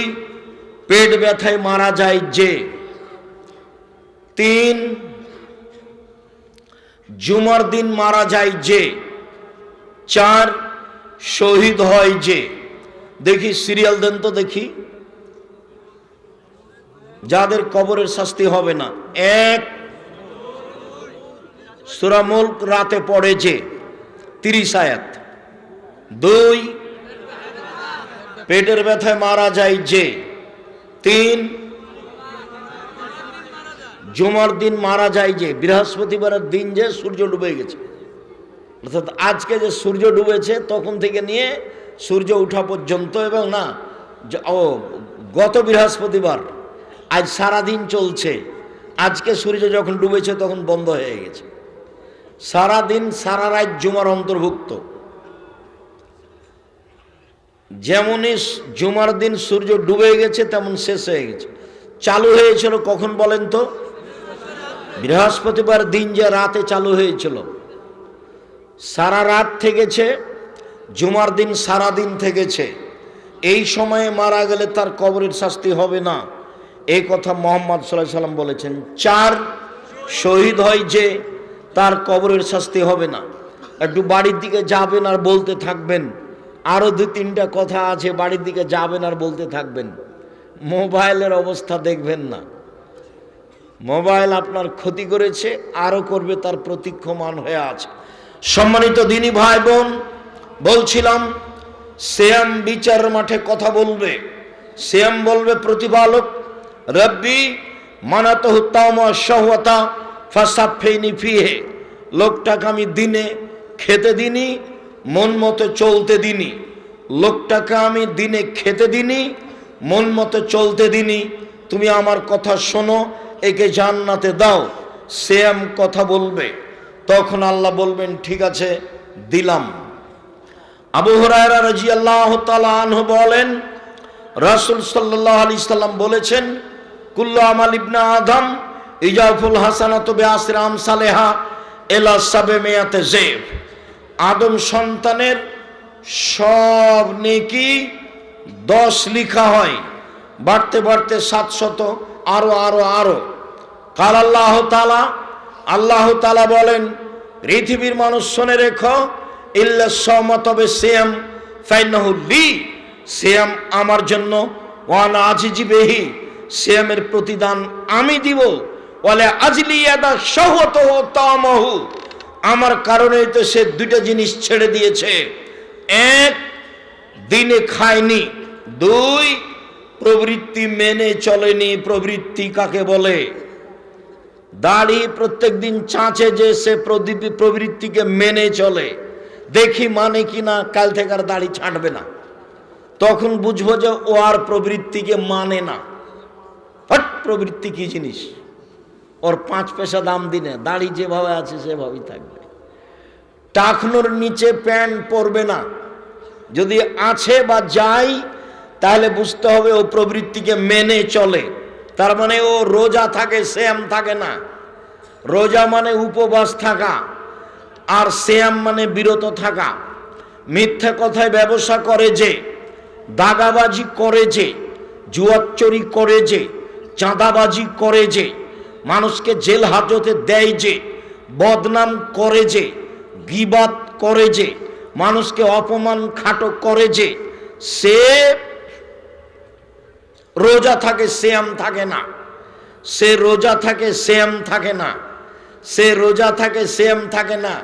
পেট ব্যথায় মারা যায় যে। তিন, জুমার দিন মারা যায় যে। চার, শহীদ হয় যে। দেখি সিরিয়াল দেন তো দেখি, যাদের কবরের শাস্তি হবে না। এক, সূরা মুলক রাতে পড়ে যে 30 আয়াত। দুই, পেটের ব্যথায় মারা যায় যে। তিন, জুমার দিন মারা যায় যে। বৃহস্পতিবারের দিন যে সূর্য ডুবে গেছে, অর্থাৎ আজকে যে সূর্য ডুবেছে তখন থেকে নিয়ে সূর্য ওঠা পর্যন্ত, এবং না গত বৃহস্পতিবার, আজ সারাদিন চলছে। আজকে সূর্য যখন ডুবেছে তখন বন্ধ হয়ে গেছে। সারাদিন সারা রাত জুমার অন্তর্ভুক্ত। যেমনই জুমার দিন সূর্য ডুবে গেছে তেমন শেষ হয়ে গেছে। চালু হয়েছিল কখন বলেন তো? বৃহস্পতিবার দিন যে রাতে চালু হয়েছিল, সারা রাত থেকেছে। জুমার দিন সারা দিন থেকেছে। এই সময়ে মারা গেলে তার কবরের শাস্তি হবে না, এই কথা মুহাম্মদ সাল্লাল্লাহু আলাইহি সাল্লাম বলেছেন। চার, শহীদ হয় যে, তার কবরের শাস্তি হবে না। একটু বাড়ির দিকে যাবেন আর বলতে থাকবেন। আরো 2-3টা কথা আছে, বাড়ির দিকে যাবেন আর বলতে থাকবেন। মোবাইলের অবস্থা দেখবেন না। মোবাইল আপনার ক্ষতি করেছে, আরো করবে, তার প্রতীক্ষমান হয়ে আছে। সম্মানিত দিনী ভাই বোন, বলছিলাম সিয়াম বিচারের মাঠে কথা বলবে। সিয়াম বলবে প্রতিপালক, রব্বি মানাতহু তাওমা শাহওয়াতা ফাসাফিনি ফিহে। লোকটাকে আমি দিনে খেতে দিনি, মন মতো চলতে দিনি। লোকটাকে আমি দিনে খেতে দিনি, মন মতো চলতে দিনি। তুমি আমার কথা শোনো, একে জান্নাতে দাও। সিয়াম কথা বলবে। তখন আল্লাহ বলবেন ঠিক আছে, দিলাম। আবু হুরায়রা রাদিয়াল্লাহু তাআলা আনহু বলেন, রাসূল সাল্লাল্লাহু আলাইহি সাল্লাম বলেছেন, কুল্লু আমাল ইবনে আদম ইজাফুল হাসানাতু বিআশরি আমসালিহা ইলা 700 যায়ফ। আদম সন্তানের সব নেকি 10 লেখা হয়, বাড়তে বাড়তে 700, আরো আরো আরো। কাল আল্লাহ তাআলা, আল্লাহ তাআলা বলেন, পৃথিবীর মানুষ শুনে রেখো, ইল্লা সাওমা, তবে সিয়াম, ফাইন্নাহু লি, সিয়াম আমার জন্য, ওয়ানা আজিজি বিহি, সিয়ামের প্রতিদান আমি দিব। ওয়ালা আজলি ইয়াদা শাহওয়াতুহু তামাহু, আমার কারণেই তো সে 2টা জিনিস ছেড়ে দিয়েছে। এক, দিনে খায়নি। 2, প্রবৃত্তি মেনে চলেনি। প্রবৃত্তি কাকে বলে? দাড়ি প্রত্যেক দিন চাঁচে যে, সে প্রবৃত্তিকে মেনে চলে। দেখি মানে কিনা, কাল থেকে আর দাড়ি ছাঁটবে না। তখন বুঝবো যে ও আর প্রবৃত্তিকে মানে না। হট, প্রবৃত্তি কি জিনিস? ওর 5 পয়সা দাম দিনে, দাড়ি যেভাবে আছে সেভাবেই থাকবে। টাকনোর নিচে প্যান্ট পরবে না। যদি আছে বা যাই, তাহলে বুঝতে হবে ও প্রবৃত্তিকে মেনে চলে। তার মানে ও রোজা থাকে, সিয়াম থাকে না। রোজা মানে উপবাস থাকা, আর সিয়াম মানে বিরত থাকা। মিথ্যা কথায় ব্যবসা করে যে, দাগাবাজি করে যে, জুয়াচুরি করে যে, চাঁদাবাজি করে যে, মানুষকে জেল হাজতে দেয় যে, বদনাম করে যে, গীবাত করে যে, মানুষকে অপমান খাটো করে যে, সে রোজা থাকে, সিয়াম থাকে না। সে রোজা থাকে, সিয়াম থাকে না। সে রোজা থাকে, সিয়াম থাকে না।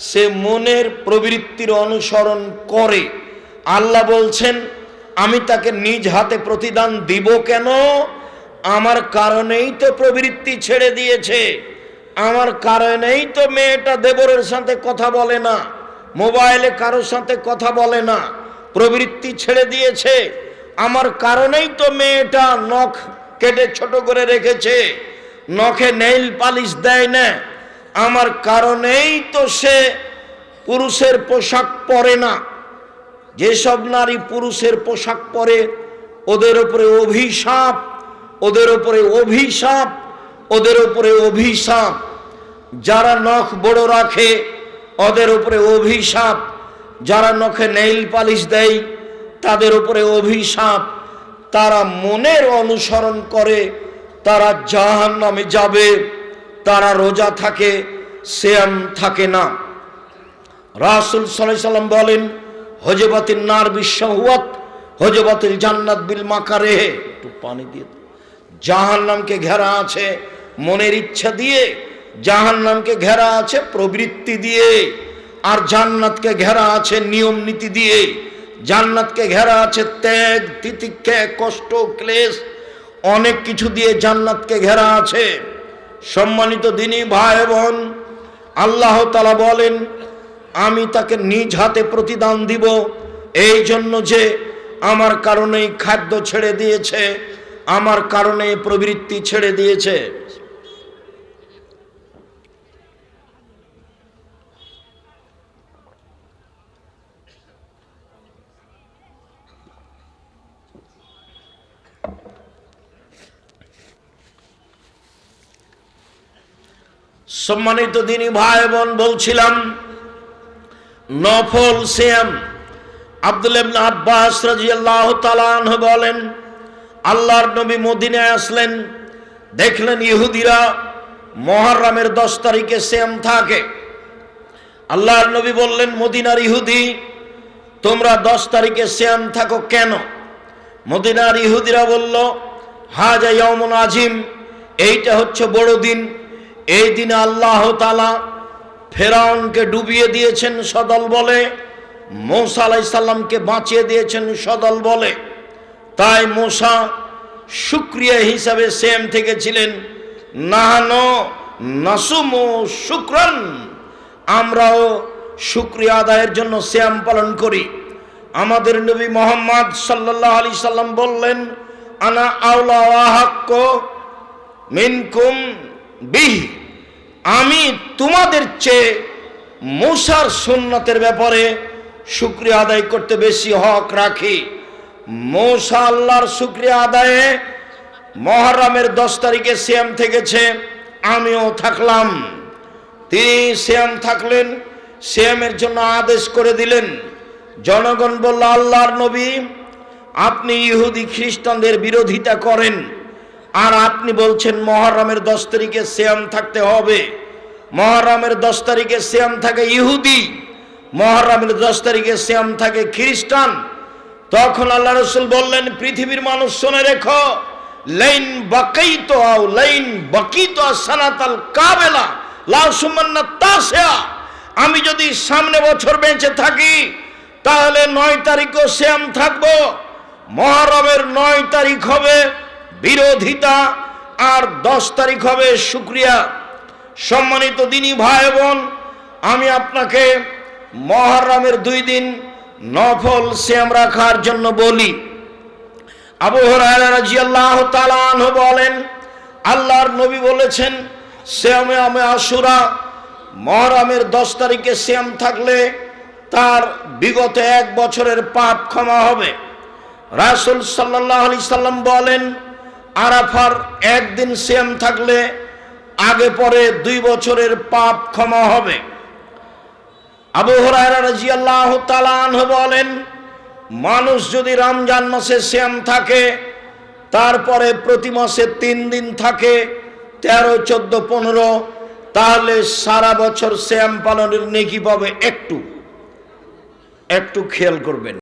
সে মনের প্রবৃত্তির অনুসরণ করে। আল্লাহ বলছেন, আমি তাকে নিজ হাতে প্রতিদান দিব। কেন? আমার কারণেই তো প্রবৃত্তি ছেড়ে দিয়েছে। আমার কারণেই তো মেয়েটা দেবরের সাথে কথা বলে না, মোবাইলে কারোর সাথে কথা বলে না, প্রবৃত্তি ছেড়ে দিয়েছে। আমার কারণেই তো মেয়েটা নখ কেটে ছোট করে রেখেছে, নখে নেইল পালিশ দেয় না। আমার কারণেই তো সে পুরুষের পোশাক পরে না। যেসব নারী পুরুষের পোশাক পরে, ওদের উপরে অভিশাপ, ওদের উপরে অভিশাপ, ওদের উপরে অভিশাপ। যারা নখ বড় রাখে ওদের উপরে অভিশাপ, যারা নখে নেইল পালিশ দেয় তাদের উপরে অভিশাপ, তারা মনের অনুসরণ করে তারা জাহান্নামে যাবে, তারা রোজা থাকে সিয়াম থাকে না। রাসূল সাল্লাল্লাহু আলাইহি সাল্লাম বলেন, হজবাতিন নার বিশাহওয়াত হজবাতিল জান্নাত বিল মাকারিহ। একটু পানি দিয়ে, জাহান্নামকে ঘেরা আছে মনের ইচ্ছা দিয়ে, জাহান্নামকে ঘেরা আছে প্রবৃত্তি দিয়ে, আর জান্নাতকে ঘেরা আছে নিয়ম নীতি দিয়ে। জান্নাতকে ঘেরা আছে ত্যাগ তিতিক্ষা কষ্ট ক্লেশ অনেক কিছু দিয়ে জান্নাতকে ঘেরা আছে। সম্মানিত দিনী ভাই বোন, আল্লাহ তাআলা বলেন আমি তাকে নিজ হাতে প্রতিদান দিব, এই জন্য যে আমার কারণেই খাদ্য ছেড়ে দিয়েছে, আমার কারণে প্রবৃত্তি ছেড়ে দিয়েছে। সম্মানিত দিনী ভাই বোন, বলছিলাম নফল সিয়াম। আব্দুল্লাহ ইবনে আব্বাস রাদিয়াল্লাহু তাআলা আনহু বলেন, আল্লাহর নবী মদিনায় আসলেন, দেখলেন ইহুদিরা মুহররমের 10 তারিখে সিয়াম থাকে। আল্লাহর নবী বললেন, মদিনার ইহুদি তোমরা 10 তারিখে সিয়াম থাকো কেন? মদিনার ইহুদিরা বলল, হাজা ইয়াউমুন আজিম, এইটা হচ্ছে বড় দিন, এই দিনে আল্লাহ তাআলা ফেরাউনকে ডুবিয়ে দিয়েছেন সদল বলে, মূসা আলাইহিস সালামকে বাঁচিয়ে দিয়েছেন সদল বলে। তাই মূসা শুকরিয়া হিসাবে সিয়াম থেকেছিলেন। নাহানু নাসুমু শুকরান, আমরাও শুকরিয়া আদায়ের জন্য সিয়াম পালন করি। আমাদের নবী মুহাম্মদ সাল্লাল্লাহু আলাইহি সাল্লাম বললেন, আনা আওলা ওয়া হাক্কু মিনকুম বিহি, আমি তোমাদের চেয়ে মূসার সুন্নতের ব্যাপারে শুকরিয়া আদায় করতে বেশি হক রাখি। মূসা আল্লাহর শুকরিয়া আদায়ে মুহররমের 10 তারিখে সিয়াম থেকেছে, আমিও থাকলাম। তিনি সিয়াম থাকলেন, সিয়ামের জন্য আদেশ করে দিলেন। জনগণ বলল, আল্লাহর নবী আপনি ইহুদি খ্রিস্টানদের বিরোধিতা করেন, আর আপনি বলছেন মুহররমের 10 তারিখে সিয়াম থাকতে হবে। মুহররমের 10 তারিখে সিয়াম থাকে ইহুদি, মুহররমের 10 তারিখে সিয়াম থাকে খ্রিস্টান। তখন আল্লাহ রাসূল বললেন, পৃথিবীর মানুষ শুনে রেখো, লাইন বাকাইতু আও লাইন বাকিতু সানাতাল কাবেলা লা সুমান্না তাসিয়া, আমি যদি সামনে বছর বেঁচে থাকি তাহলে 9 তারিখও সিয়াম থাকবো। মুহররমের 9 তারিখ হবে বিরোধিতা, আর 10 তারিখ হবে শুকরিয়া। সম্মানিত দিনী ভাই বোন, আমি আপনাকে মুহররমের 2 দিন নফল সিয়াম রাখার জন্য বলি। আবু হুরায়রা রাদিয়াল্লাহু তাআলা আনহু বলেন, আল্লাহর নবী বলেছেন, সিয়ামে আশুরা মুহররমের 10 তারিখে সিয়াম থাকলে তার বিগত 1 বছরের পাপ ক্ষমা হবে। রাসূল সাল্লাল্লাহু আলাইহি সাল্লাম বলেন, আরাফার 1 দিন সিয়াম থাকলে আগে পরে 2 বছরের পাপ ক্ষমা হবে। আবু হুরায়রা রাদিয়াল্লাহু তাআলা আনহু বলেন, মানুষ যদি রমজান মাসে সিয়াম থাকে, তারপরে প্রতি মাসে 3 দিন থাকে, 13, 14, 15, তাহলে সারা বছর সিয়াম পালনের নেকি পাবে। একটু খেয়াল করবেন।